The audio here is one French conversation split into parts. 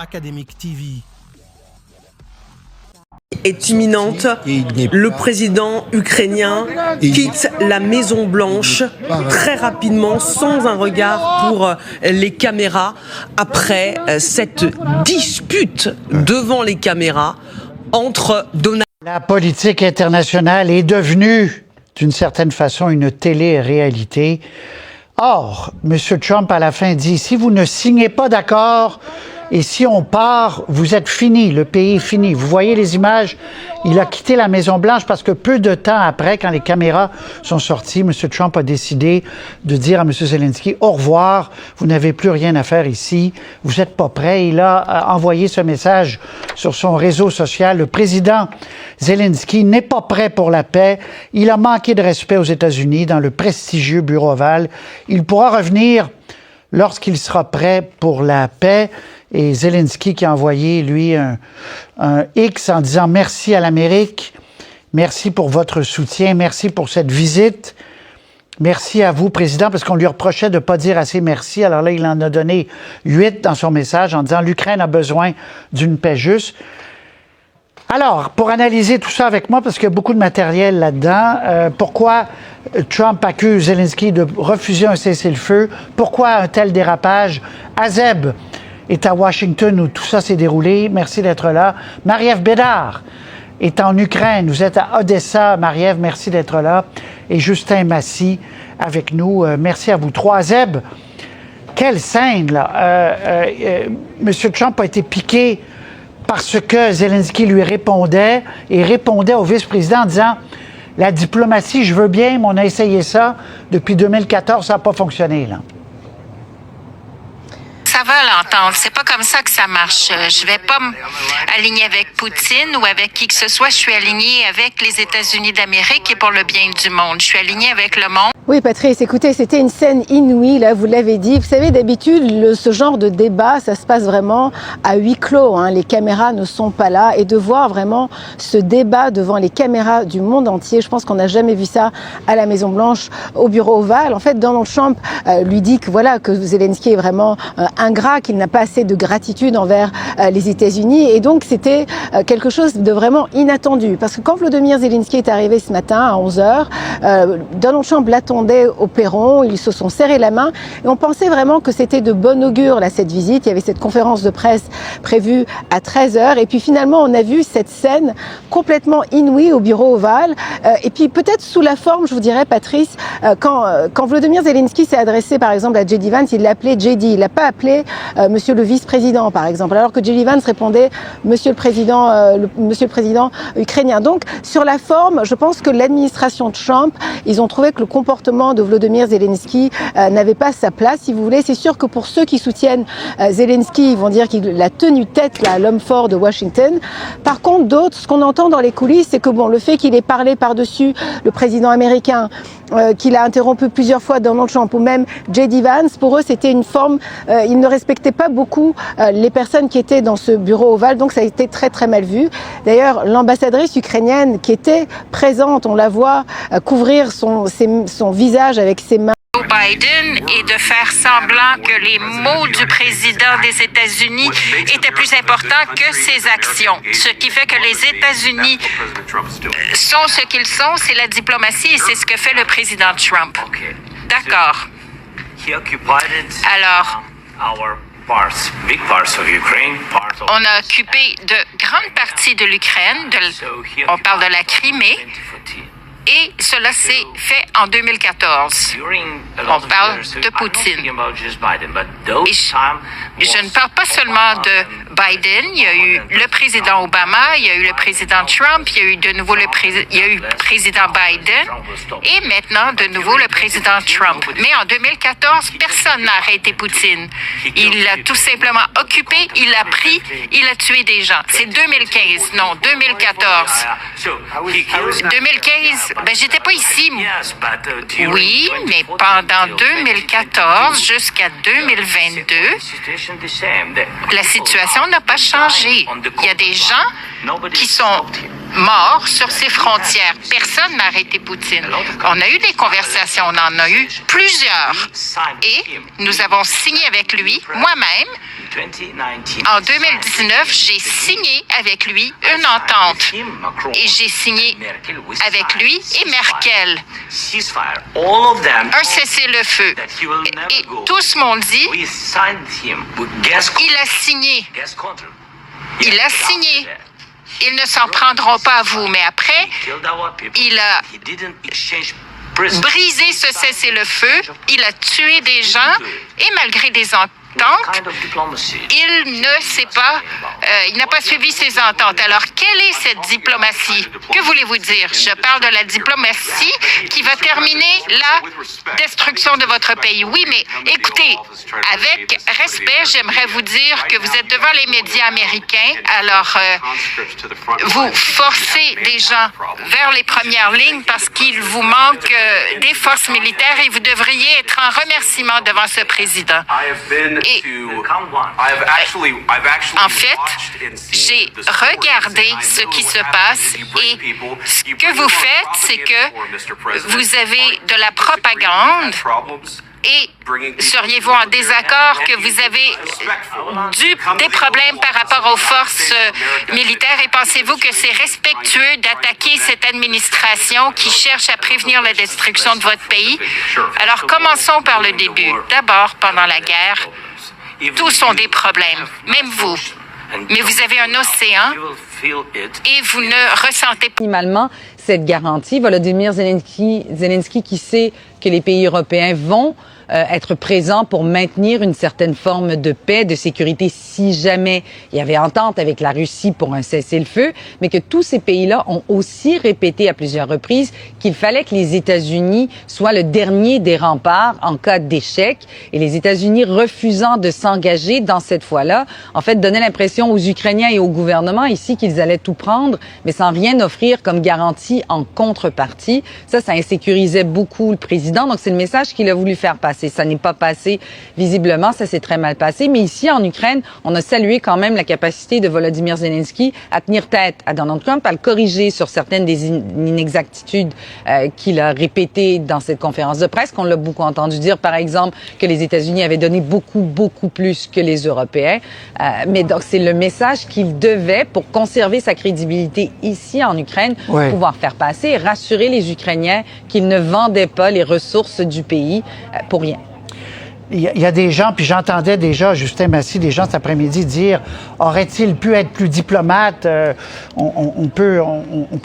Academic TV est imminente. Le président ukrainien quitte la Maison-Blanche très rapidement, sans un regard pour les caméras, après cette dispute devant les caméras entre Donald. La politique internationale est devenue, d'une certaine façon, une télé-réalité. Or, M. Trump, à la fin, dit, si vous ne signez pas d'accord et si on part, vous êtes fini, le pays est fini. Vous voyez les images, il a quitté la Maison-Blanche parce que peu de temps après, quand les caméras sont sorties, M. Trump a décidé de dire à M. Zelensky, au revoir, vous n'avez plus rien à faire ici, vous n'êtes pas prêt. Il a envoyé ce message sur son réseau social. Le président Zelensky n'est pas prêt pour la paix. Il a manqué de respect aux États-Unis dans le prestigieux Bureau ovale. Il pourra revenir lorsqu'il sera prêt pour la paix. Et Zelensky qui a envoyé, lui, un X en disant « Merci à l'Amérique, merci pour votre soutien, merci pour cette visite, merci à vous, Président », parce qu'on lui reprochait de ne pas dire assez merci. Alors là, il en a donné 8 dans son message en disant « L'Ukraine a besoin d'une paix juste ». Alors, pour analyser tout ça avec moi, parce qu'il y a beaucoup de matériel là-dedans, pourquoi Trump accuse Zelensky de refuser un cessez-le-feu? Pourquoi un tel dérapage? Azeb est à Washington où tout ça s'est déroulé. Merci d'être là. Marie-Ève Bédard est en Ukraine. Vous êtes à Odessa. Marie-Ève, merci d'être là. Et Justin Massy avec nous. Merci à vous trois. Azeb, quelle scène, là! M. Trump a été piqué parce que Zelensky lui répondait et répondait au vice-président en disant « La diplomatie, je veux bien, mais on a essayé ça. Depuis 2014, ça n'a pas fonctionné. » là. Ça va l'entendre. C'est pas comme ça que ça marche. Je vais pas m'aligner avec Poutine ou avec qui que ce soit. Je suis alignée avec les États-Unis d'Amérique et pour le bien du monde. Je suis alignée avec le monde. Oui, Patrice, écoutez, c'était une scène inouïe, là, vous l'avez dit. Vous savez, d'habitude, ce genre de débat, ça se passe vraiment à huis clos. Hein. Les caméras ne sont pas là. Et de voir vraiment ce débat devant les caméras du monde entier, je pense qu'on n'a jamais vu ça à la Maison-Blanche, au Bureau ovale. En fait, Donald Trump lui dit que, voilà, que Zelensky est vraiment ingrat, qu'il n'a pas assez de gratitude envers les États-Unis. Et donc, c'était quelque chose de vraiment inattendu. Parce que quand Volodymyr Zelensky est arrivé ce matin à 11h, Donald Trump l'attendait au perron, ils se sont serrés la main et on pensait vraiment que c'était de bon augure là, cette visite. Il y avait cette conférence de presse prévue à 13h et puis finalement on a vu cette scène complètement inouïe au Bureau ovale et puis peut-être sous la forme, je vous dirais Patrice, quand Volodymyr Zelensky s'est adressé par exemple à J.D. Vance, il l'appelait JD, il n'a pas appelé Monsieur le vice-président par exemple, alors que J.D. Vance répondait Monsieur le président ukrainien. Donc sur la forme, je pense que l'administration Trump, ils ont trouvé que le comportement de Volodymyr Zelensky n'avait pas sa place, si vous voulez. C'est sûr que pour ceux qui soutiennent Zelensky, ils vont dire qu'il a tenu tête là, à l'homme fort de Washington. Par contre, d'autres, ce qu'on entend dans les coulisses, c'est que bon, le fait qu'il ait parlé par-dessus le président américain, qu'il a interrompu plusieurs fois Donald Trump ou même J.D. Vance, pour eux, c'était une forme, ils ne respectaient pas beaucoup les personnes qui étaient dans ce bureau ovale, donc ça a été très très mal vu. D'ailleurs, l'ambassadrice ukrainienne qui était présente, on la voit couvrir son visage avec ses mains. Biden et de faire semblant que les mots du président des États-Unis étaient plus importants que ses actions. Ce qui fait que les États-Unis sont ce qu'ils sont, c'est la diplomatie et c'est ce que fait le président Trump. D'accord. Alors, on a occupé de grandes parties de l'Ukraine, on parle de la Crimée, et cela s'est fait en 2014. On parle de Poutine. Et je ne parle pas seulement de Biden. Il y a eu le président Obama, il y a eu le président Trump, il y a eu de nouveau le président Biden et maintenant de nouveau le président Trump. Mais en 2014, personne n'a arrêté Poutine. Il l'a tout simplement occupé, il l'a pris, il a tué des gens. C'est 2015, non, 2014. 2015, j'étais pas ici. Oui, mais pendant 2014 jusqu'à 2022, la situation n'a pas changé. Il y a des gens qui sont mort sur ses frontières. Personne n'a arrêté Poutine. On a eu des conversations, on en a eu plusieurs. Et nous avons signé avec lui, moi-même, en 2019, j'ai signé avec lui une entente. Et j'ai signé avec lui et Merkel un cessez-le-feu. Et tous m'ont dit, il a signé. Il a signé. Ils ne s'en prendront pas à vous. Mais après, il a brisé ce cessez-le-feu. Il a tué des gens et malgré des ententes, il ne sait pas, il n'a pas suivi ces ententes. Alors, quelle est cette diplomatie? Que voulez-vous dire? Je parle de la diplomatie qui va terminer la destruction de votre pays. Oui, mais écoutez, avec respect, j'aimerais vous dire que vous êtes devant les médias américains. Alors, vous forcez des gens vers les premières lignes parce qu'il vous manque des forces militaires et vous devriez être en remerciement devant ce président. Et en fait, j'ai regardé ce qui se passe et ce que vous faites, c'est que vous avez de la propagande. Et seriez-vous en désaccord que vous avez des problèmes par rapport aux forces militaires et pensez-vous que c'est respectueux d'attaquer cette administration qui cherche à prévenir la destruction de votre pays? Alors, commençons par le début. D'abord, pendant la guerre, tous ont des problèmes, même vous. Mais vous avez un océan et vous ne ressentez pas. Minimalement, cette garantie, Volodymyr Zelensky qui sait que les pays européens vont être présents pour maintenir une certaine forme de paix, de sécurité, si jamais il y avait entente avec la Russie pour un cessez-le-feu, mais que tous ces pays-là ont aussi répété à plusieurs reprises qu'il fallait que les États-Unis soient le dernier des remparts en cas d'échec. Et les États-Unis, refusant de s'engager dans cette fois-là, en fait, donnaient l'impression aux Ukrainiens et au gouvernement ici qu'ils allaient tout prendre, mais sans rien offrir comme garantie en contrepartie. Ça insécurisait beaucoup le président. Donc, c'est le message qu'il a voulu faire passer. Ça n'est pas passé visiblement, ça s'est très mal passé. Mais ici, en Ukraine, on a salué quand même la capacité de Volodymyr Zelensky à tenir tête à Donald Trump, à le corriger sur certaines des inexactitudes qu'il a répétées dans cette conférence de presse, qu'on l'a beaucoup entendu dire, par exemple, que les États-Unis avaient donné beaucoup plus que les Européens. Mais donc, c'est le message qu'il devait, pour conserver sa crédibilité ici en Ukraine, pouvoir faire passer et rassurer les Ukrainiens qu'ils ne vendaient pas les ressources du pays pour rien. Il y a des gens, puis j'entendais déjà Justin Massy, des gens cet après-midi dire « Aurait-il pu être plus diplomate? » On peut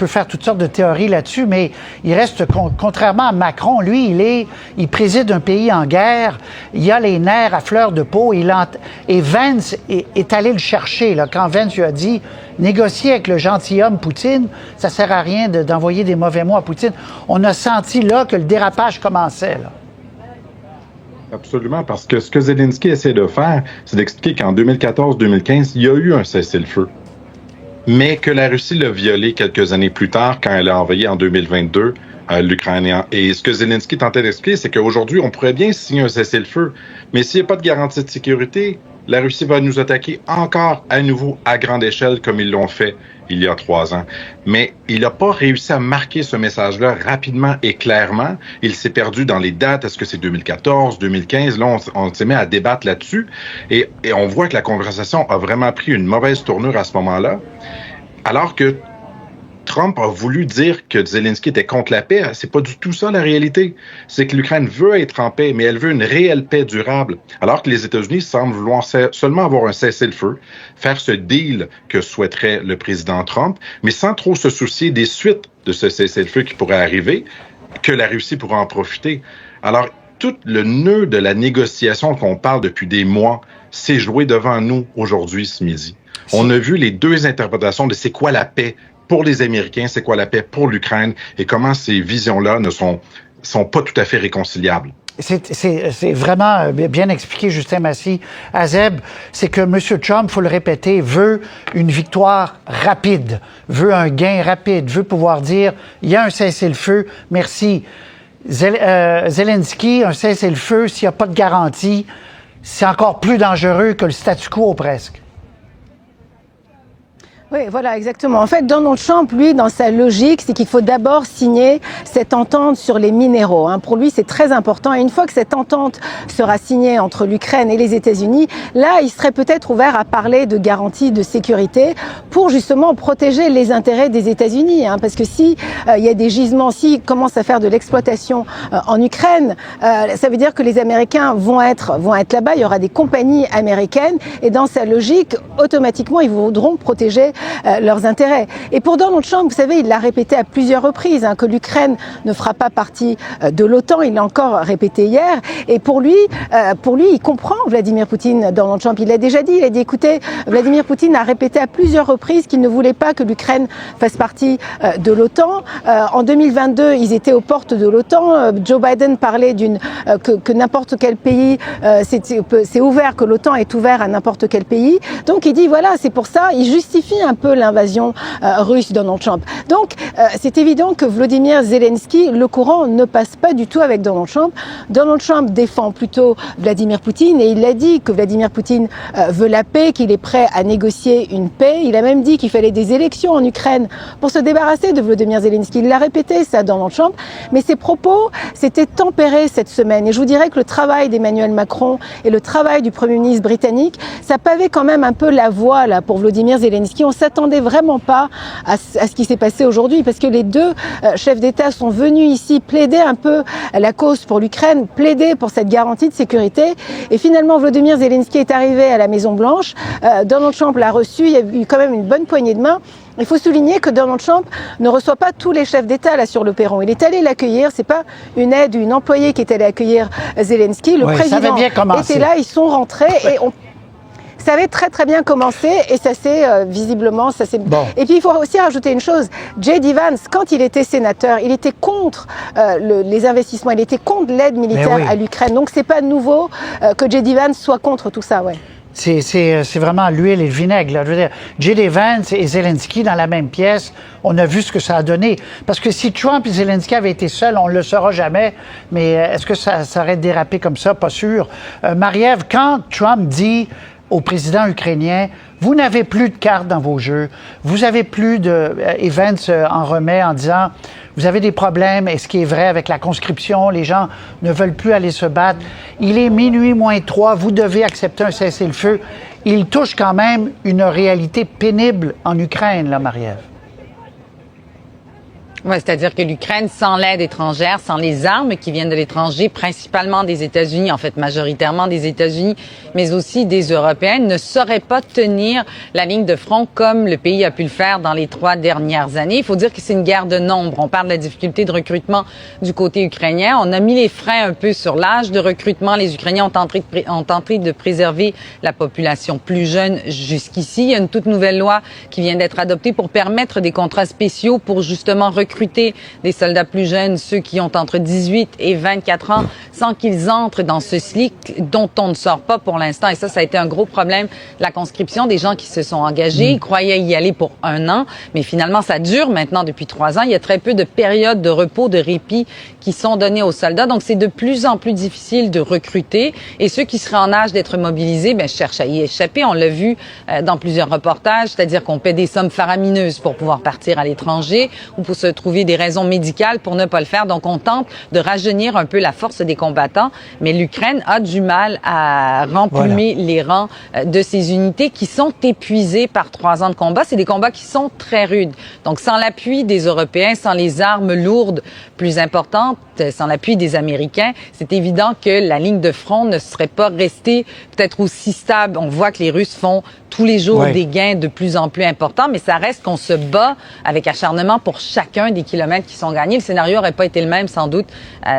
faire toutes sortes de théories là-dessus, mais il reste, contrairement à Macron, lui, il préside un pays en guerre, il a les nerfs à fleur de peau, et Vance est allé le chercher, là, quand Vance lui a dit « Négocier avec le gentilhomme Poutine, ça sert à rien d'envoyer des mauvais mots à Poutine. » On a senti là que le dérapage commençait, là. Absolument, parce que ce que Zelensky essaie de faire, c'est d'expliquer qu'en 2014-2015, il y a eu un cessez-le-feu, mais que la Russie l'a violé quelques années plus tard quand elle a envahi en 2022 l'Ukraine. Et ce que Zelensky tentait d'expliquer, c'est qu'aujourd'hui, on pourrait bien signer un cessez-le-feu, mais s'il n'y a pas de garantie de sécurité, la Russie va nous attaquer encore à nouveau à grande échelle comme ils l'ont fait il y a 3 ans. Mais il n'a pas réussi à marquer ce message-là rapidement et clairement. Il s'est perdu dans les dates. Est-ce que c'est 2014, 2015? Là, on s'est mis à débattre là-dessus. Et on voit que la conversation a vraiment pris une mauvaise tournure à ce moment-là. Alors que Trump a voulu dire que Zelensky était contre la paix. C'est pas du tout ça, la réalité. C'est que l'Ukraine veut être en paix, mais elle veut une réelle paix durable. Alors que les États-Unis semblent vouloir seulement avoir un cessez-le-feu, faire ce deal que souhaiterait le président Trump, mais sans trop se soucier des suites de ce cessez-le-feu qui pourrait arriver, que la Russie pourra en profiter. Alors, tout le nœud de la négociation qu'on parle depuis des mois s'est joué devant nous aujourd'hui, ce midi. On a vu les deux interprétations de c'est quoi la paix pour les Américains, c'est quoi la paix pour l'Ukraine et comment ces visions-là ne sont pas tout à fait réconciliables. C'est vraiment bien expliqué, Justin Massy. Azeb, c'est que M. Trump, il faut le répéter, veut une victoire rapide, veut un gain rapide, veut pouvoir dire il y a un cessez-le-feu, merci. Zelensky, un cessez-le-feu, s'il n'y a pas de garantie, c'est encore plus dangereux que le statu quo presque. Oui, voilà, exactement. En fait, Donald Trump, lui, dans sa logique, c'est qu'il faut d'abord signer cette entente sur les minéraux. Pour lui, c'est très important. Et une fois que cette entente sera signée entre l'Ukraine et les États-Unis, là, il serait peut-être ouvert à parler de garanties de sécurité pour justement protéger les intérêts des États-Unis. Parce que si il y a des gisements, s'ils commencent à faire de l'exploitation en Ukraine, ça veut dire que les Américains vont être là-bas. Il y aura des compagnies américaines. Et dans sa logique, automatiquement, ils voudront protéger leurs intérêts. Et pour Donald Trump, vous savez, il l'a répété à plusieurs reprises, que l'Ukraine ne fera pas partie de l'OTAN. Il l'a encore répété hier. Et pour lui, il comprend Vladimir Poutine, Donald Trump. Il l'a déjà dit. Il a dit, écoutez, Vladimir Poutine a répété à plusieurs reprises qu'il ne voulait pas que l'Ukraine fasse partie de l'OTAN. En 2022, ils étaient aux portes de l'OTAN. Joe Biden parlait que n'importe quel pays, c'est ouvert, que l'OTAN est ouvert à n'importe quel pays. Donc il dit, voilà, c'est pour ça, il justifie un peu l'invasion russe, Donald Trump. Donc, c'est évident que Volodymyr Zelensky, le courant ne passe pas du tout avec Donald Trump. Donald Trump défend plutôt Vladimir Poutine et il a dit que Vladimir Poutine veut la paix, qu'il est prêt à négocier une paix. Il a même dit qu'il fallait des élections en Ukraine pour se débarrasser de Volodymyr Zelensky. Il l'a répété, ça, Donald Trump. Mais ses propos s'étaient tempérés cette semaine. Et je vous dirais que le travail d'Emmanuel Macron et le travail du Premier ministre britannique, ça pavait quand même un peu la voie là, pour Volodymyr Zelensky. On s'attendait vraiment pas à ce qui s'est passé aujourd'hui parce que les deux chefs d'État sont venus ici plaider un peu la cause pour l'Ukraine, plaider pour cette garantie de sécurité. Et finalement, Volodymyr Zelensky est arrivé à la Maison-Blanche. Donald Trump l'a reçu. Il y a eu quand même une bonne poignée de main. Il faut souligner que Donald Trump ne reçoit pas tous les chefs d'État là sur le perron. Il est allé l'accueillir. C'est pas une aide, une employée qui est allée accueillir Zelensky. Le président était là. Ils sont rentrés et ça avait très très bien commencé et ça s'est visiblement bon. Et puis il faut aussi rajouter une chose. J.D. Vance, quand il était sénateur, il était contre les investissements, il était contre l'aide militaire à l'Ukraine. Donc c'est pas nouveau que J.D. Vance soit contre tout ça, ouais. C'est vraiment l'huile et le vinaigre. Là. Je veux dire, J.D. Vance et Zelensky dans la même pièce, on a vu ce que ça a donné. Parce que si Trump et Zelensky avaient été seuls, on ne le saura jamais. Mais est-ce que ça aurait dérapé comme ça? Pas sûr. Marie-Ève, quand Trump dit au président ukrainien, vous n'avez plus de cartes dans vos jeux, vous avez plus de... Et Vance en remet en disant, vous avez des problèmes, et ce qui est vrai avec la conscription, les gens ne veulent plus aller se battre. Il est minuit moins 3, vous devez accepter un cessez-le-feu. Il touche quand même une réalité pénible en Ukraine, là, Marie-Ève. Oui, c'est-à-dire que l'Ukraine, sans l'aide étrangère, sans les armes qui viennent de l'étranger, principalement des États-Unis, en fait majoritairement des États-Unis, mais aussi des Européens, ne saurait pas tenir la ligne de front comme le pays a pu le faire dans les 3 dernières années. Il faut dire que c'est une guerre de nombre. On parle de la difficulté de recrutement du côté ukrainien. On a mis les freins un peu sur l'âge de recrutement. Les Ukrainiens ont tenté de préserver la population plus jeune jusqu'ici. Il y a une toute nouvelle loi qui vient d'être adoptée pour permettre des contrats spéciaux pour justement recruter des soldats plus jeunes, ceux qui ont entre 18 et 24 ans, sans qu'ils entrent dans ce cycle dont on ne sort pas pour l'instant. Et ça a été un gros problème, la conscription des gens qui se sont engagés. Ils croyaient y aller pour 1 an, mais finalement, ça dure maintenant depuis 3 ans. Il y a très peu de périodes de repos, de répit qui sont données aux soldats. Donc, c'est de plus en plus difficile de recruter. Et ceux qui seraient en âge d'être mobilisés, cherchent à y échapper. On l'a vu dans plusieurs reportages, c'est-à-dire qu'on paie des sommes faramineuses pour pouvoir partir à l'étranger ou pour se trouver des raisons médicales pour ne pas le faire. Donc, on tente de rajeunir un peu la force des combattants, mais l'Ukraine a du mal à remplumer les rangs de ces unités qui sont épuisées par 3 ans de combat. C'est des combats qui sont très rudes. Donc, sans l'appui des Européens, sans les armes lourdes plus importantes, sans l'appui des Américains, c'est évident que la ligne de front ne serait pas restée peut-être aussi stable. On voit que les Russes font tous les jours des gains de plus en plus importants, mais ça reste qu'on se bat avec acharnement pour chacun des kilomètres qui sont gagnés. Le scénario n'aurait pas été le même, sans doute,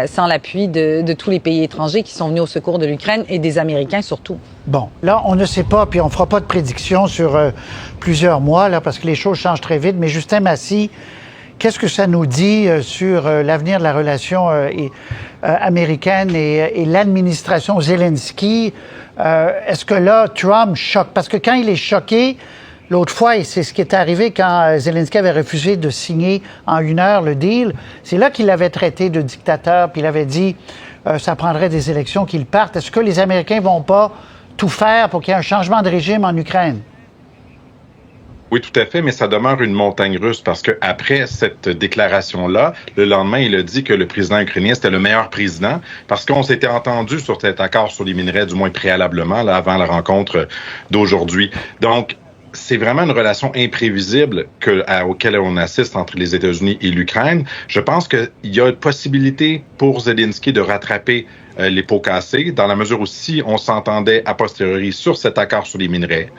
sans l'appui de tous les pays étrangers qui sont venus au secours de l'Ukraine et des Américains surtout. Bon, là, on ne sait pas, puis on ne fera pas de prédiction sur plusieurs mois, là, parce que les choses changent très vite, mais Justin Massy, qu'est-ce que ça nous dit sur l'avenir de la relation américaine et l'administration Zelensky? Est-ce que là, Trump choque? Parce que quand il est choqué, l'autre fois, et c'est ce qui est arrivé quand Zelensky avait refusé de signer en 1 heure le deal, c'est là qu'il l'avait traité de dictateur, puis il avait dit ça prendrait des élections qu'il parte. Est-ce que les Américains vont pas tout faire pour qu'il y ait un changement de régime en Ukraine? Oui, tout à fait, mais ça demeure une montagne russe parce que après cette déclaration-là, le lendemain, il a dit que le président ukrainien, c'était le meilleur président parce qu'on s'était entendu sur cet accord sur les minerais, du moins préalablement, là, avant la rencontre d'aujourd'hui. Donc, c'est vraiment une relation imprévisible auquel on assiste entre les États-Unis et l'Ukraine. Je pense qu'il y a une possibilité pour Zelensky de rattraper les pots cassés, dans la mesure où si on s'entendait a posteriori sur cet accord sur les minerais,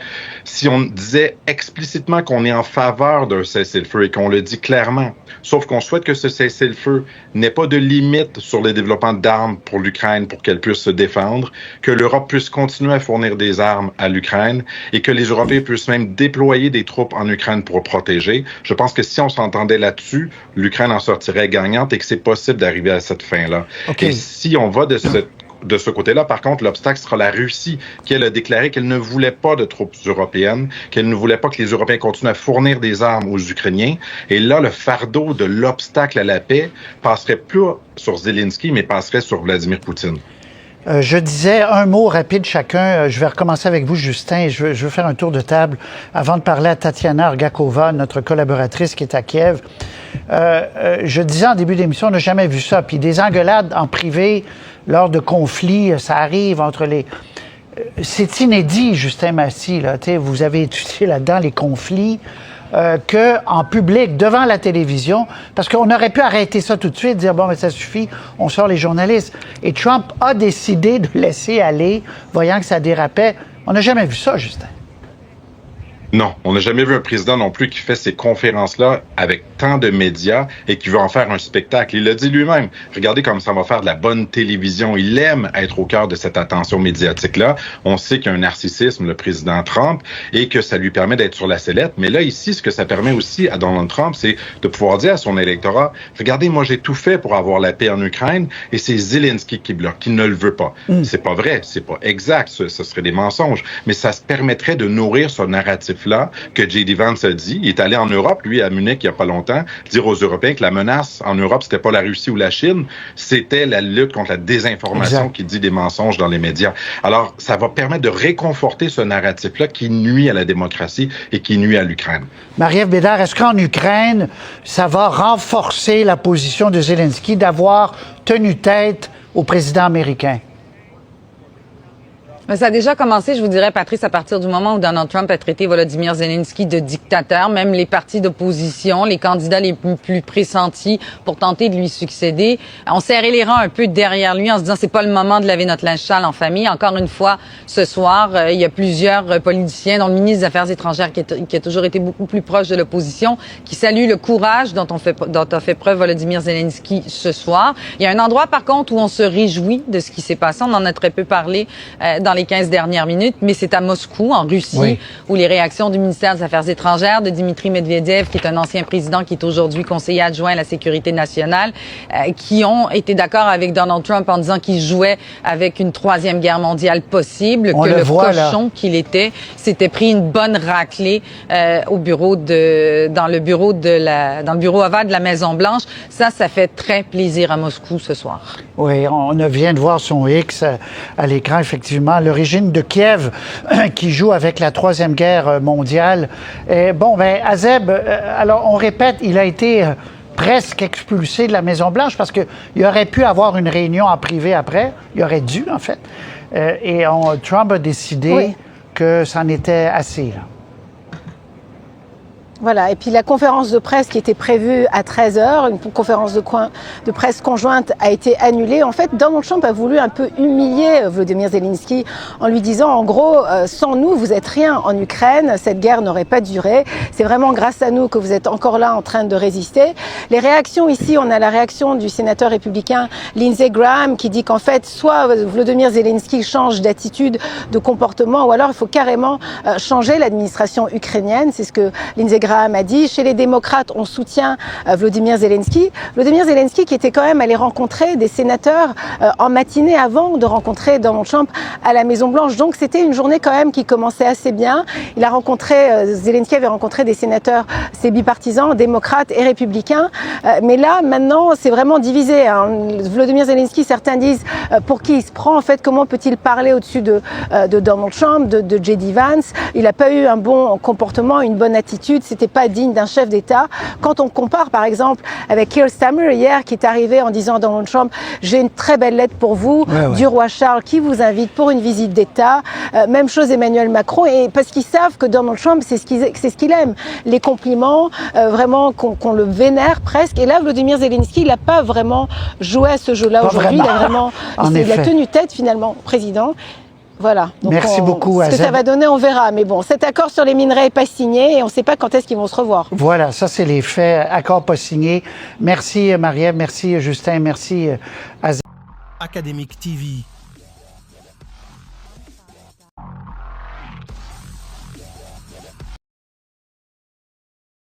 si on disait explicitement qu'on est en faveur d'un cessez-le-feu et qu'on le dit clairement, sauf qu'on souhaite que ce cessez-le-feu n'ait pas de limite sur le développement d'armes pour l'Ukraine pour qu'elle puisse se défendre, que l'Europe puisse continuer à fournir des armes à l'Ukraine et que les Européens puissent même déployer des troupes en Ukraine pour protéger. Je pense que si on s'entendait là-dessus, l'Ukraine en sortirait gagnante et que c'est possible d'arriver à cette fin-là. Okay. Et si on va de ce côté-là, par contre, l'obstacle sera la Russie, qui elle a déclaré qu'elle ne voulait pas de troupes européennes, qu'elle ne voulait pas que les Européens continuent à fournir des armes aux Ukrainiens. Et là, le fardeau de l'obstacle à la paix passerait plus sur Zelensky, mais passerait sur Vladimir Poutine. Je disais un mot rapide chacun. Je vais recommencer avec vous, Justin, et je veux faire un tour de table avant de parler à Tatiana Argakova, notre collaboratrice qui est à Kiev. Je disais en début d'émission, on n'a jamais vu ça. Puis des engueulades en privé lors de conflits, ça arrive entre les... C'est inédit, Justin Massy, là. Vous avez étudié là-dedans les conflits. Qu'en public, devant la télévision, parce qu'on aurait pu arrêter ça tout de suite, dire, bon, mais ça suffit, on sort les journalistes. Et Trump a décidé de laisser aller, voyant que ça dérapait. On n'a jamais vu ça, Justin. Non, on n'a jamais vu un président non plus qui fait ces conférences-là avec tant de médias et qui veut en faire un spectacle. Il l'a dit lui-même. Regardez comme ça va faire de la bonne télévision. Il aime être au cœur de cette attention médiatique-là. On sait qu'il y a un narcissisme, le président Trump, et que ça lui permet d'être sur la sellette. Mais là, ici, ce que ça permet aussi à Donald Trump, c'est de pouvoir dire à son électorat, regardez, moi, j'ai tout fait pour avoir la paix en Ukraine et c'est Zelensky qui bloque, qui ne le veut pas. C'est pas vrai, c'est pas exact, ce serait des mensonges. Mais ça se permettrait de nourrir ce narratif-là que J.D. Vance a dit. Il est allé en Europe, lui, à Munich, il y a pas longtemps, dire aux Européens que la menace en Europe, c'était pas la Russie ou la Chine, c'était la lutte contre la désinformation qui dit des mensonges dans les médias. Alors, ça va permettre de réconforter ce narratif-là qui nuit à la démocratie et qui nuit à l'Ukraine. Marie-Ève Bédard, est-ce qu'en Ukraine, ça va renforcer la position de Zelensky d'avoir tenu tête au président américain? Mais ça a déjà commencé, je vous dirais, Patrice, à partir du moment où Donald Trump a traité Volodymyr Zelensky de dictateur. Même les partis d'opposition, les candidats les plus pressentis pour tenter de lui succéder, ont serré les rangs un peu derrière lui en se disant c'est pas le moment de laver notre linge sale en famille. Encore une fois, ce soir, il y a plusieurs politiciens, dont le ministre des Affaires étrangères qui a toujours été beaucoup plus proche de l'opposition, qui salue le courage dont a fait preuve Volodymyr Zelensky ce soir. Il y a un endroit, par contre, où on se réjouit de ce qui s'est passé. On en a très peu parlé dans les 15 dernières minutes, mais c'est à Moscou, en Russie, où les réactions du ministère des Affaires étrangères de Dimitri Medvedev, qui est un ancien président, qui est aujourd'hui conseiller adjoint à la sécurité nationale, qui ont été d'accord avec Donald Trump en disant qu'il jouait avec une troisième guerre mondiale possible, que le cochon qu'il était s'était pris une bonne raclée dans le bureau ovale de la Maison-Blanche. Ça fait très plaisir à Moscou ce soir. Oui, on vient de voir son X à l'écran, effectivement. L'origine de Kiev qui joue avec la Troisième Guerre mondiale. Et bon, ben, Azeb, alors on répète, il a été presque expulsé de la Maison-Blanche parce qu'il aurait pu avoir une réunion en privé après. Il aurait dû, en fait. Et Trump a décidé que c'en était assez, là. Voilà, et puis la conférence de presse qui était prévue à 13h, une conférence de presse conjointe a été annulée. En fait, Donald Trump a voulu un peu humilier Volodymyr Zelensky en lui disant, en gros, sans nous, vous êtes rien en Ukraine, cette guerre n'aurait pas duré. C'est vraiment grâce à nous que vous êtes encore là en train de résister. Les réactions ici, on a la réaction du sénateur républicain Lindsey Graham qui dit qu'en fait, soit Volodymyr Zelensky change d'attitude, de comportement, ou alors il faut carrément changer l'administration ukrainienne. C'est ce que Lindsey Graham a dit. Chez les démocrates, on soutient Volodymyr Zelensky. Volodymyr Zelensky qui était quand même allé rencontrer des sénateurs en matinée avant de rencontrer Donald Trump à la Maison-Blanche. Donc c'était une journée quand même qui commençait assez bien. Il a rencontré, Zelensky avait rencontré des sénateurs, c'est bipartisans, démocrates et républicains. Mais là, maintenant, c'est vraiment divisé. Volodymyr Zelensky, certains disent pour qui il se prend. En fait, comment peut-il parler au-dessus de Donald Trump, de J.D. Vance? Il n'a pas eu un bon comportement, une bonne attitude. C'était pas digne d'un chef d'État. Quand on compare, par exemple, avec Keir Starmer hier, qui est arrivé en disant à Donald Trump, j'ai une très belle lettre pour vous, du roi Charles qui vous invite pour une visite d'État. Même chose Emmanuel Macron, et parce qu'ils savent que Donald Trump, c'est ce qu'il aime. Les compliments, vraiment qu'on le vénère presque. Et là, Volodymyr Zelensky, il n'a pas vraiment joué à ce jeu-là aujourd'hui. Il a tenu tête finalement, président. Voilà. Donc merci beaucoup, ce que ça va donner, on verra. Mais bon, cet accord sur les minerais n'est pas signé et on ne sait pas quand est-ce qu'ils vont se revoir. Voilà, ça c'est les faits. Accord pas signé. Merci Marie-Ève, merci Justin, merci Azem. Académique TV.